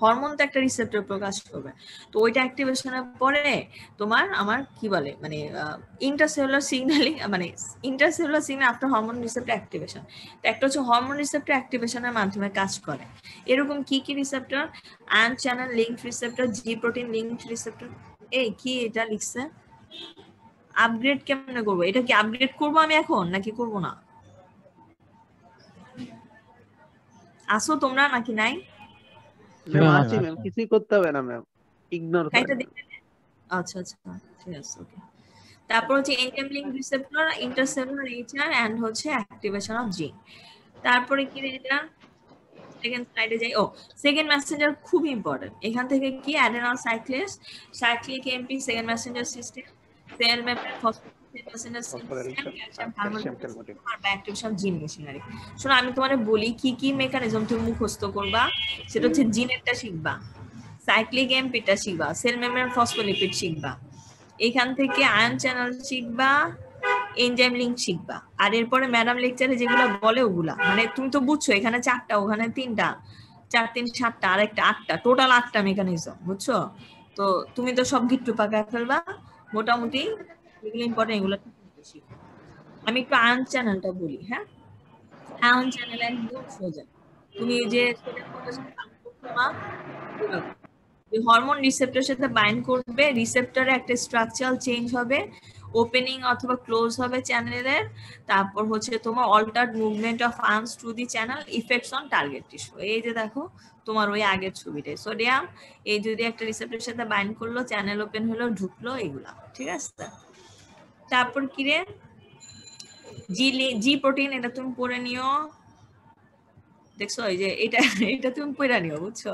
hormone তো একটা রিসেপ্টর প্রকাশ করবে, তো ওইটা অ্যাক্টিভেশনের পরে তোমার আমার কি বলে মানে ইন্টারসেলুলার সিগন্যালিং, মানে intercellular signal after hormone receptor activation. তো একটা হচ্ছে হরমোন রিসেপ্টর অ্যাক্টিভেশনের মাধ্যমে কাজ করে। এরকম কি কি receptor? Ion channel linked receptor, G protein linked receptor. এই কি এটা লিখছে? আপগ্রেড কেমনে করবো? এটা কি আপগ্রেড করবো আমি এখন নাকি করবো না? আসো তোমরা নাকি নাই? ম্যাম ম্যাম, আছি ম্যাম, কিছুই করতে হবে না ম্যাম, ইগনোর এটা করেন। দেখে আচ্ছা আচ্ছা ঠিক আছে ওকে। তারপর হচ্ছে enzyme link receptor, intercellular HR and হচ্ছে অ্যাক্টিভেশন অফ জিন। তারপরে কি এটা সেকেন্ড স্লাইডে যাই। ও সেকেন্ড মেসেঞ্জার খুব ইম্পর্টেন্ট। এখান থেকে কি adenyl cyclase, cyclic AMP, second messenger system, cell membrane phospholipid messenger system, calcium carbon আর অ্যাক্টিভেশন জিন মেশিনারি। শোনো আমি তোমারে বলি কি কি মেকানিজম তুমি মুখস্থ করবা, সেটা হচ্ছে জিনেরটা শিখবা, সাইক্লিক এমপিটা শিখবা, সেল মেমব্রেন ফসফোলিপিড শিখবা, এখান থেকে আয়ন চ্যানেল শিখবা, এনজাইম লিঙ্ক শিখবা। আর এরপরে ম্যাডাম লেকচারে যেগুলো বলে ওগুলা মানে তুমি তো বুঝছো, এখানে 4টা ওখানে 3টা, 4 3 7টা আর একটা 8টা, টোটাল 8টা মেকানিজম, বুঝছো? তো তুমি তো সব গিট্টু পাকায় ফেলবা মোটামুটি, এগুলো ইম্পর্টেন্ট, এগুলো শিখো। আমি একটু আয়ন চ্যানেলটা বলি। হ্যাঁ, আয়ন চ্যানেল একদম সোজা, তুমি যে হরমোন রিসেপ্টরের সাথে বাইন্ড করবে, রিসেপ্টরে একটা স্ট্রাকচারাল চেঞ্জ হবে, ওপেনিং অথবা ক্লোজ হবে চ্যানেলের, তারপর হচ্ছে তোমার altered movement of arms through the channel, effects on target tissue. এই যে দেখো তোমার ওই আগের ছবিটাই সোডিয়াম, এই যদি একটা রিসেপ্টরের সাথে বাইন্ড করলো, চ্যানেল ওপেন হলো, ঢুকলো, এগুলা ঠিক আছে। তারপর কি রে, জি প্রোটিন, এটা তুমি পড়ে নিও, দেখছো এই যে এটা এটা তুমি পড়ে নিও, বুঝছো?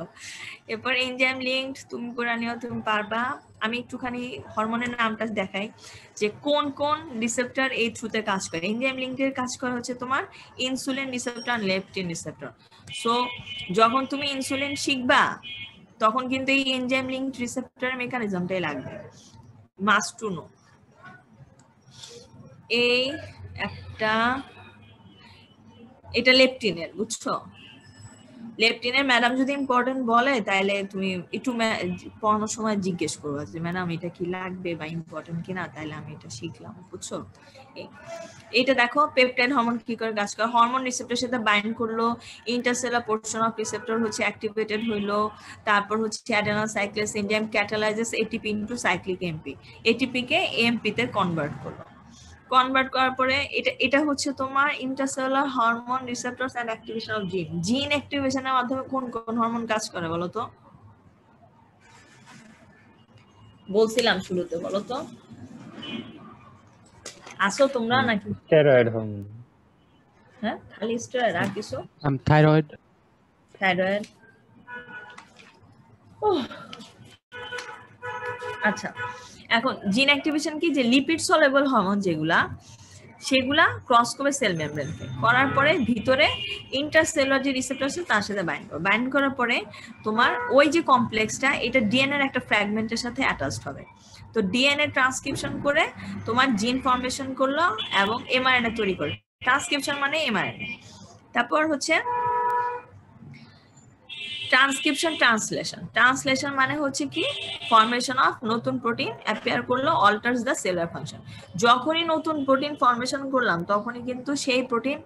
এরপর এনজাইম লিঙ্কড তুমি পড়ে নিও, তুমি পারবা। আমি একটুখানি হরমোনের নামটা দেখাই যে কোন কোন রিসেপ্টর এই থ্রুতে কাজ করে। এনজাইম লিঙ্কের কাজ করে হচ্ছে তোমার ইনসুলিন রিসেপ্টর আর লেপটিন রিসেপ্টর। সো যখন তুমি ইনসুলিন শিখবা তখন কিন্তু এই এনজাইম লিঙ্কড রিসেপ্টরের মেকানিজমটাই লাগবে, মাস্ট টু নো। এই একটা, এটা লেপটিনের, বুঝছো? লেপটিনের ম্যাডাম যদি ইম্পর্টেন্ট বলে তাহলে তুমি একটু পড়ানোর সময় জিজ্ঞেস করবো যে ম্যাডাম এটা কি লাগবে বা ইম্পর্টেন্ট কিনা, তাহলে আমি এটা শিখলাম, বুঝছো? এটা দেখো পেপটাইড হরমোন কি করে কাজ করে। হরমোন রিসেপ্টরের সাথে বাইন্ড করলো, ইন্টারসেলুলার পোরশন অফ রিসেপ্টর হচ্ছে অ্যাক্টিভেটেড হইলো, তারপর হচ্ছে adenyl cyclase enzyme catalyses ATP into cyclic AMP, ATP কে এমপি তে কনভার্ট করলো। কনভার্ট করার পরে এটা হচ্ছে তোমার intercellular hormone receptors and activation of gene. Gene অ্যাক্টিভেশনের মাধ্যমে কোন কোন হরমোন কাজ করে বলো তো? বলছিলাম শুরুতে, বলো তো আসো তোমরা নাকি? Steroid hormone. হ্যাঁ, খালি স্টেরয়েড আর কিছু? থাইরয়েড। থাইরয়েড। আচ্ছা, এখন জিন অ্যাক্টিভেশন কি, যে লিপিড সলেবল হরমোন যেগুলা সেগুলা ক্রস করবে সেল মেমব্রেনকে, করার পরে ভিতরে ইন্টারসেলুলার যে রিসেপ্টর আছে তার সাথে বাইন্ড করবে, বাইন্ড করার পরে তোমার ওই যে কমপ্লেক্সটা এটা ডিএনএর একটা ফ্র্যাগমেন্টের সাথে অ্যাটাচড হবে। তো ডিএনএ ট্রান্সক্রিপশন করে তোমার জিন ফরমেশন করলো এবং এমআরএনএ তৈরি করে। ট্রান্সক্রিপশন মানে এমআরএনএ। তারপর হচ্ছে ট্রান্সক্রিপশন, ট্রান্সলেশন মানে হচ্ছে কি ফরমেশন অফ নতুন প্রোটিন অ্যাপিয়ার করলো, অল্টারস দ্য সেলুলার ফাংশন। যখনই নতুন প্রোটিন ফরমেশন করলাম তখনই কিন্তু সেই প্রোটিন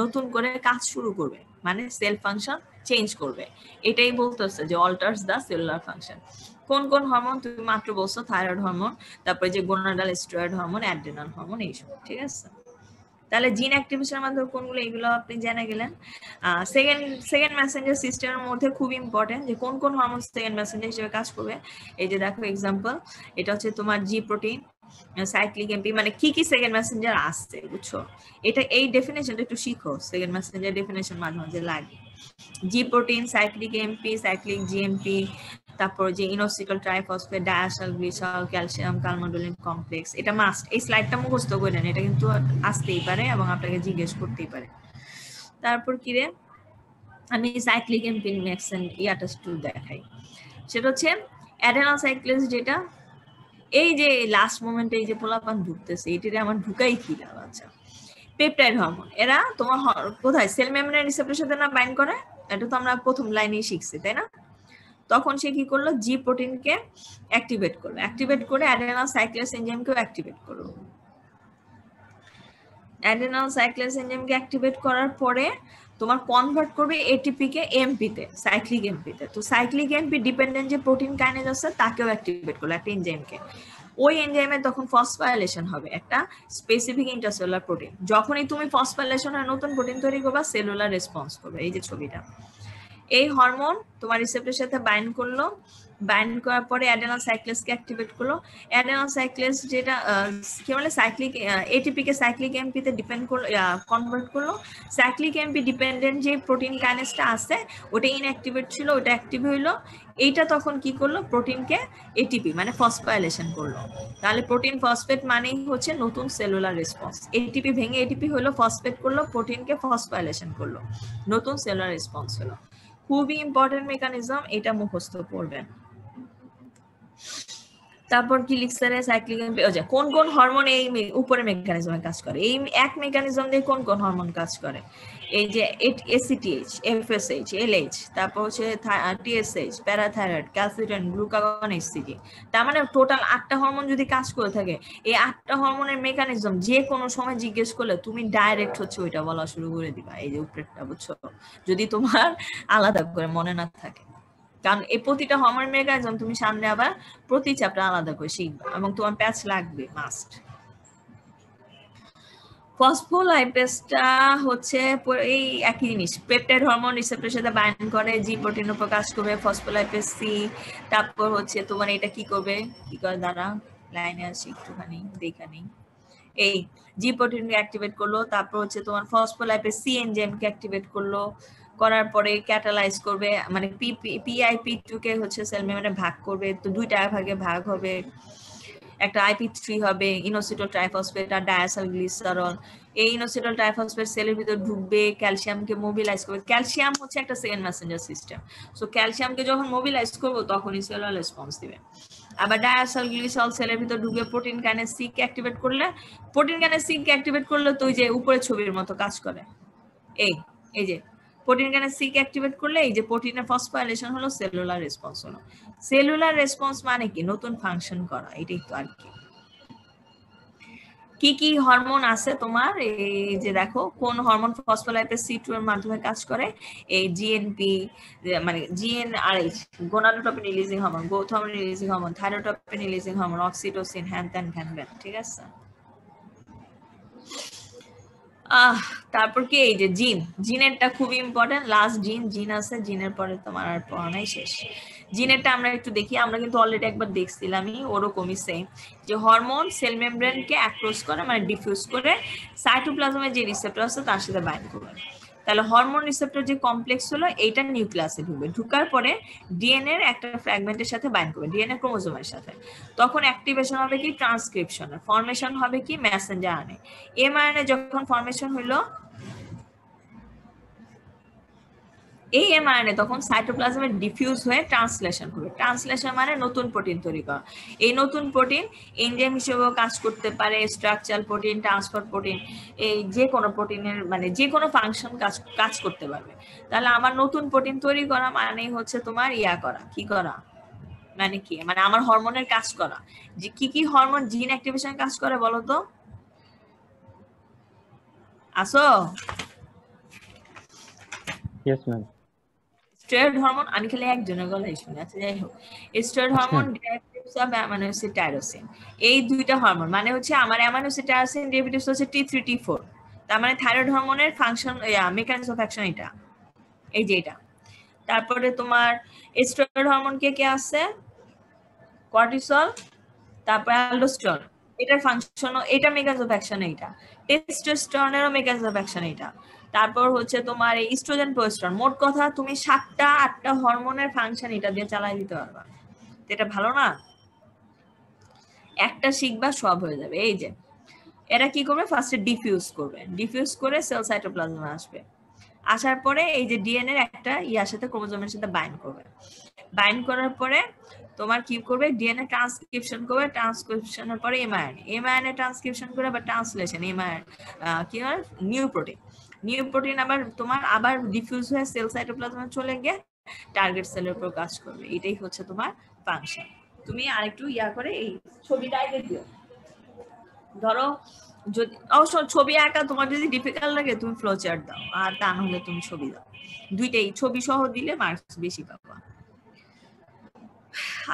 নতুন করে কাজ শুরু করবে, মানে সেল ফাংশন চেঞ্জ করবে। এটাই বলতেছে যে অল্টারস দ্য সেলুলার ফাংশন। কোন কোন হরমোন তুমি মাত্র বলছো, থাইরয়েড হরমোন, তারপরে যে gonadal steroid hormone, adrenal hormone, এইসব ঠিক আছে। তাহলে জিন অ্যাক্টিভেশনের মাধ্যমে কোনগুলো, এগুলো আপনি জেনে গেলেন। সেকেন্ড মেসেঞ্জার সিস্টেমের মধ্যে খুব ইম্পর্টেন্ট যে কোন কোন হরমোন সেকেন্ড মেসেঞ্জার হিসেবে কাজ করবে। এই যে দেখো এক্সাম্পল, এটা হচ্ছে তোমার জি প্রোটিন, সাইক্লিক এমপি, মানে কি কি সেকেন্ড মেসেঞ্জার আসছে, বুঝছো? এটা এই ডেফিনেশনটা একটু শিখো, সেকেন্ড মেসেঞ্জার ডেফিনেশন মাঝে মাঝে লাগে। G protein, cyclic AMP, cyclic GMP, তারপর যে inositol triphosphate, diacyl glycerol, calcium calmodulin complex, এটা মাস্ট। এই স্লাইডটা মুখস্থ করে নেন, এটা কিন্তু আসতেই পারে এবং আপনাকে জিজ্ঞেস করতেই পারে। তারপর কি রে, আমি সাইক্লিক এমপি ইয়াটা একটু দেখাই, সেটা হচ্ছে অ্যাডেনাল সাইক্লেস, যেটা এই যে লাস্ট মোমেন্টে এই যে পোলাপান ঢুকতেছে, এটিতে আমার ঢুকাই কি লাভ। আচ্ছা, পেপটাইড হরমোন, এরা তোমার কোথায় সেল মেমব্রেন রিসেপ্টরের সাথে না বাইন্ড করে, এটা তো আমরা প্রথম লাইনেই শিখছি, তাই না? তখন সে কি করলো, জি প্রোটিনকে অ্যাক্টিভেট করলো, অ্যাক্টিভেট করে অ্যাডেনাল সাইক্লেস এনজাইমকেও অ্যাক্টিভেট করলো। অ্যাডেনাল সাইক্লেস এনজাইমকে অ্যাক্টিভেট করার পরে তোমার কনভার্ট করবে এটিপি কে এমপিতে, সাইক্লিক এমপিতে। তো সাইক্লিক এমপি ডিপেন্ডেন্ট যে প্রোটিন কাইনেজ আছে তাকেও অ্যাক্টিভেট করলো, একটা এনজাইমকে। ওই এনজাইমের তখন ফসফোরাইলেশন হবে একটা স্পেসিফিক ইন্টারসেলুলার প্রোটিন। যখনই তুমি ফসফোরাইলেশনের নতুন প্রোটিন তৈরি করবা, সেলুলার রেসপন্স করবে। এই যে ছবিটা, এই হরমোন তোমার রিসেপ্টরের সাথে বাইন্ড করলো, বাইন্ড করার পরে অ্যাডেনাল সাইক্লেসকে অ্যাক্টিভেট করলো। অ্যাডেনাল সাইক্লেস যেটা কি বলে, সাইক্লিক এটিপি কে সাইক্লিক এমপি তে ডিপেন্ড করলো, কনভার্ট করলো। সাইক্লিক এমপি ডিপেন্ডেন্ট যে প্রোটিন কাইনেজটা আছে ওটা ইনঅ্যাক্টিভেট ছিল, ওটা অ্যাক্টিভ হইলো। এইটা তখন কি করলো, প্রোটিনকে এটিপি মানে ফসফোরাইলেশন করলো। তাহলে প্রোটিন ফসফেট মানেই হচ্ছে নতুন সেলুলার রেসপন্স। এটিপি ভেঙে এটিপি হলো, ফসফেট করলো, প্রোটিনকে ফসফোরাইলেশন করলো, নতুন সেলুলার রেসপন্স হলো। খুবই ইম্পর্টেন্ট মেকানিজম, এটা মুখস্থ করবেন। তারপর কি লিখছে রে, সাইক্লিক এমপি, কোন কোন হরমোন এই উপরে মেকানিজমে কাজ করে, এই এক মেকানিজম দিয়ে কোন কোন হরমোন কাজ করে। এই যে এসিটিএইচ, এফএসএইচ, এলএইচ, তারপর হচ্ছে টিএসএইচ, প্যারাথাইরয়েড, ক্যালসিট্রিন, গ্লুকাগন, এইচসিজি। তার মানে টোটাল 8টা হরমোন যদি কাজ করে থাকে, এই 8টা হরমোনের মেকানিজম যে কোনো সময় জিজ্ঞেস করলে তুমি ডাইরেক্ট হচ্ছে ওইটা বলা শুরু করে দিবা, এই যে উপরেরটা, বুঝছো, যদি তোমার আলাদা করে মনে না থাকে। কারণ এই প্রতিটা হরমোন মেকানিজম তুমি সামনে আবার প্রতি চ্যাপ্টার আলাদা করে শিখবা এবং তোমার প্যাচ লাগবে, মাস্ট। ফসফোলাইপেসটা হচ্ছে এই একই জিনিস, পেপটাইড হরমোন রিসেপ্টরের সাথে বাইন্ড করে, জি প্রোটিনের উপর কাজ করবে, ফসফোলাইপেস সি। তারপর হচ্ছে তোমার এটা কি করবে, কি করে, দাঁড়া লাইনে আসি একটুখানি দেখা নেই। এই জি প্রোটিনকে অ্যাক্টিভেট করলো, তারপর হচ্ছে তোমার ফসফোলাইপেস সি এনজাইমকে অ্যাক্টিভেট করলো, করার পরে ক্যাটালাইজ করবে, মানে PIP2 কে হচ্ছে সেল মেমব্রেনে ভাগ করবে। তো দুইটা ভাগে ভাগ হবে, একটা IP3 হবে, ইনোসিটল ট্রাইফসফেট আর ডায়াসাইল গ্লিসারল। এই ইনোসিটল ট্রাইফসফেট সেলের ভিতর ঢুকবে, ক্যালসিয়ামকে মোবিলাইজ করবে। ক্যালসিয়াম হচ্ছে একটা সেকেন্ড মেসেঞ্জার সিস্টেম। সো ক্যালসিয়ামকে যখন মোবিলাইজ করবো তখনই সেলুলার রেসপন্স দিবে। আবার ডায়াসাইল গ্লিসারল সেলের ভিতর ঢুকে protein kinase C K activate করলে, protein kinase C K activate করলে তো ওই যে উপরে ছবির মতো কাজ করে। এই যে protein kinase C K activate করলে এই যে প্রোটিনের ফসফোরাইলেশন হলো, সেলুলার রেসপন্স হলো। সেলুলার রেসপন্স মানে কি, নতুন ফাংশন করা, এটাই তো আর কি। কি কি হরমোন আছে তোমার, এই যে দেখো কোন হরমোন ফসফোলাইপেস C2 এর মাধ্যমে কাজ করে। এই জিএনপি মানে GnRH, gonadotropin releasing hormone, growth hormone releasing hormone, thyrotropin releasing hormone, oxytocin, হ্যান ত্যান ফ্যান ব্যান, ঠিক আছে। তারপর কি, এই যে জিনেরটা খুবই ইম্পর্টেন্ট। লাস্ট জিন আছে, জিনের পরে তোমার আর পড়া নাই, শেষ। জিনেরটা আমরা একটু দেখি, আমরা কিন্তু অলরেডি একবার দেখছিলামই, ওরকমই সেম, যে হরমোন সেল মেমব্রেনকে অ্যাক্রস করে মানে ডিফিউজ করে সাইটোপ্লাজমের যে রিসেপ্টর আছে তার সাথে বাইন্ড করবে। তাহলে হরমোন রিসেপ্টর যে কমপ্লেক্স হলো এইটা নিউক্লিয়াসে ঢুকবে, ঢুকার পরে ডিএনএ এর একটা ফ্র্যাগমেন্টের সাথে বাইন্ড করবে, ডিএনএ ক্রোমোজোমের সাথে। তখন অ্যাক্টিভেশন হবে কি, ট্রান্সক্রিপশনের, ফরমেশন হবে কি, মেসেঞ্জার আরএনএ। এমআরএনএ যখন ফরমেশন হইলো, এই এমআরএনএ তখন সাইটোপ্লাজমে ডিফিউজ হয়ে ট্রান্সলেশন হবে। ট্রান্সলেশন মানে নতুন প্রোটিন তৈরি করা। এই নতুন প্রোটিন এনজাইম হিসেবেও কাজ করতে পারে, স্ট্রাকচারাল প্রোটিন, ট্রান্সপোর্ট প্রোটিন, এই যে কোনো প্রোটিনের মানে যে কোনো ফাংশন কাজ করতে পারবে। তাহলে আমার নতুন প্রোটিন তৈরি করা মানেই হচ্ছে তোমার করা, কি করা মানে কি, মানে আমার হরমোনের কাজ করা। যে কি কি হরমোন জিন অ্যাক্টিভেশন কাজ করে বলো তো, আসো? Yes ma'am. স্টেরয়েড হরমোন, আমি খালি একজনের গলায় শুনে আছি, যাই হোক। Steroid hormone, derivatives of amino acid tyrosine, এই দুইটা হরমোন মানে হচ্ছে আমার অ্যামাইনো অ্যাসিড টাইরোসিন ডেরিভেটিভস হচ্ছে T3 T4। তার মানে থাইরয়েড হরমোনের ফাংশন মেকানিজম অফ অ্যাকশন এটা, এই যে এটা। তারপরে তোমার স্টেরয়েড হরমোন কে আছে, কর্টিসল, তারপর অ্যালডোস্টেরন, এটার ফাংশন, এটা মেকানিজম অফ অ্যাকশন এইটা। টেস্টোস্টেরনেরও মেকানিজম অফ অ্যাকশন এইটা। তারপর হচ্ছে তোমার এই ইস্ট্রোজেন, প্রোজেস্টেরন, মোট কথা তুমি 7টা 8টা হরমোনের ফাংশন এটা দিয়ে চালাই দিতে পারবা। এটা ভালো না, একটা শিখবা সব হয়ে যাবে। এই যে এরা কি করবে, ফার্স্টে ডিফিউজ করবে, ডিফিউজ করে সেল সাইটোপ্লাজমে আসবে, আসার পরে এই যে ডিএনএ একটা ইয়ার সাথে ক্রোমোজোমের সাথে বাইন্ড করবে, বাইন্ড করার পরে তোমার কি করবে, ডিএনএ ট্রান্সক্রিপশন করবে, ট্রান্সক্রিপশনের পরে এমআরএনএ ট্রান্সক্রিপশন করে আবার ট্রান্সলেশন, কি হয়, নিউ প্রোটিন আবার তোমার আবার ডিফিউজ হয়ে সেল সাইটোপ্লাজমে চলে গিয়ে টার্গেট সেলের উপর কাজ করবে। এটাই হচ্ছে তোমার ফাংশন। তুমি আরেকটু ইয়া করে এই ছবিটা আগে দিও। ধরো যদি অবশ্য ছবি আঁকা তোমার যদি ডিফিকাল্ট লাগে তুমি ফ্লো চার্ট দাও, আর তা না হলে তুমি ছবি দাও। দুইটাই ছবি সহ দিলে মার্কস বেশি পাবা।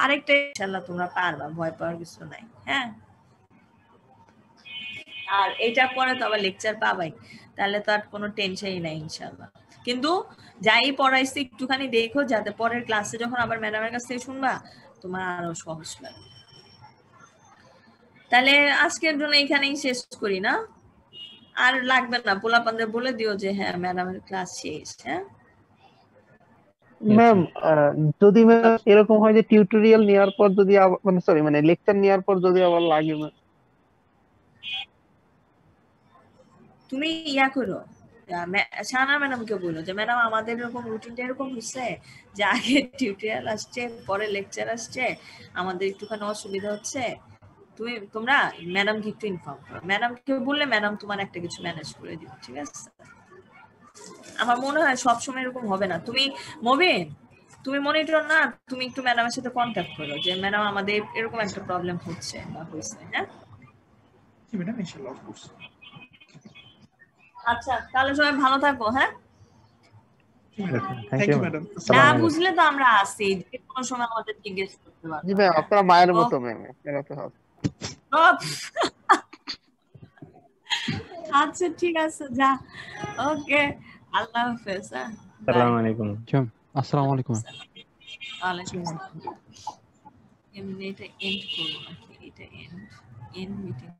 আরেকটা ইনশাআল্লাহ তোমরা পারবা, ভয় পাওয়ার কিছু নাই। হ্যাঁ, আর এটা পরে তো আবার লেকচার পাবাই, তাহলে তো আর কোনো টেনশনই নাই ইনশাআল্লাহ। কিন্তু যাই পড়াইছি একটুখানি দেখো, যাতে পরের ক্লাসে যখন আবার ম্যাডামের কাছ থেকে শুনবা তোমার আরো সহজ লাগে। তাহলে আজকের জন্য এখানেই শেষ করি না, আর লাগবে না, পোলাপানদের বলে দিও যে হ্যাঁ ম্যাডামের ক্লাস শেষ। হ্যাঁ ম্যাম, যদি ম্যাম এরকম হয় যে টিউটোরিয়াল নেওয়ার পর যদি মানে সরি মানে লেকচার নেওয়ার পর যদি আবার লাগে ম্যাম, তুমি ইয়া করো, শাহানা ম্যাডামকে বলো যে ম্যাডাম আমাদের এরকম রুটিনটা এরকম হচ্ছে যে আগে টিউটোরিয়াল আসছে পরে লেকচার আসছে, আমাদের একটুখানি অসুবিধা হচ্ছে, তোমরা ম্যাডামকে একটু ইনফর্ম করো। ম্যাডামকে বললে ম্যাডাম তোমার একটা কিছু ম্যানেজ করে দিবে, ঠিক আছে? আমার মনে হয় সবসময় এরকম হবে না। তুমি মবিন, তুমি মনিটর না, তুমি একটু ম্যাডামের সাথে কন্ট্যাক্ট করো যে ম্যাডাম আমাদের এরকম একটা প্রবলেম হচ্ছে বা হয়েছে। হ্যাঁ ম্যাডাম ইনশাআল্লাহ অফ কোর্স। আচ্ছা, তাহলে সবাই ভালো থাকো। হ্যাঁ, থ্যাংক ইউ ম্যাডাম। না বুঝলে তো আমরা আছি, যে কোনো সময় আমাদের জিজ্ঞেস করতে পারো। জি ম্যাম, আপনারা মায়ের মতো ম্যাম, আপনারা তো হবে। আচ্ছা ঠিক আছে, যা, ওকে, আল্লাহ হাফেজ। হ্যাঁ, আসসালামু আলাইকুম। আসসালামু আলাইকুম। ওয়ালাইকুম আসসালাম। এমনি এটা এন্ড করবো নাকি? এটা এন্ড মিটিং